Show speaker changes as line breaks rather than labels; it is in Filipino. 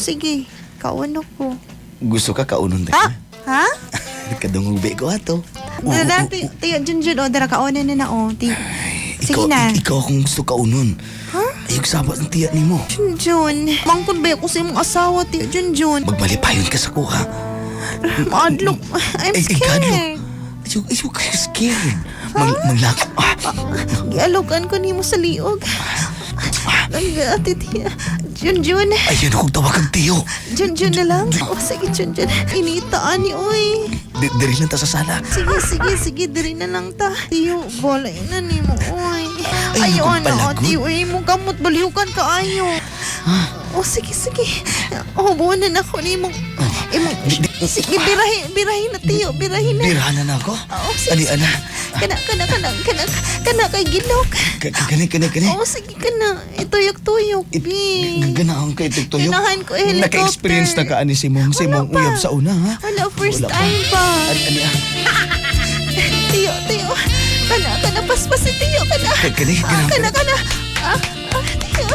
sige. Kauno ko.
Gusto ka kaunon
Ha?
ta?
Ha?
Kadungube ko ato.
Dara, tiyo, Junjun, o, dara, kaunan na o. Sige na.
Ikaw akong gusto kaunon.
Ha?
Ayog sabat ng tiya ni mo.
Junjun, mangkod ba ako sa imong asawa, tiyo, Junjun?
Magmalipayon ka sa kuha.
Madlok, I'm scared.
Ayog ka scared. Maglako.
Gialogan ko nimo sa liog. Ati, tiyo. Junjun.
Ayun akong tawag tiyo.
Junjun na lang. O, sige, Junjun. Initaan ni, oy.
Diri lang ta sa sala.
Sige, diri na lang ta. Tiyo, bolay na ni mo, oy.
Ay,
Ayaw
kung
na,
palagot.
tiyo, ay mo gamot, baliukan ka, ayo. O, sige. O, buwanan ako ni mo. Sige, birahin na, tiyo, birahin na.
Birahanan na ako?
Oo, sige.
Ana.
Kana, kay gilok.
Kani.
O, sige, kana. Ituyok-tuyok, bi.
Ganahan ka itugtuyok.
Ganahan ko, helicopter.
Naka-experience na ka ani Simong
Wala pa.
uyab sa una, ha?
Wala, first
Wala pa.
time pa.
Ani.
Tiyo. Kana, paspasin, tiyo, kana.
Kani.
Kana. Tiyo.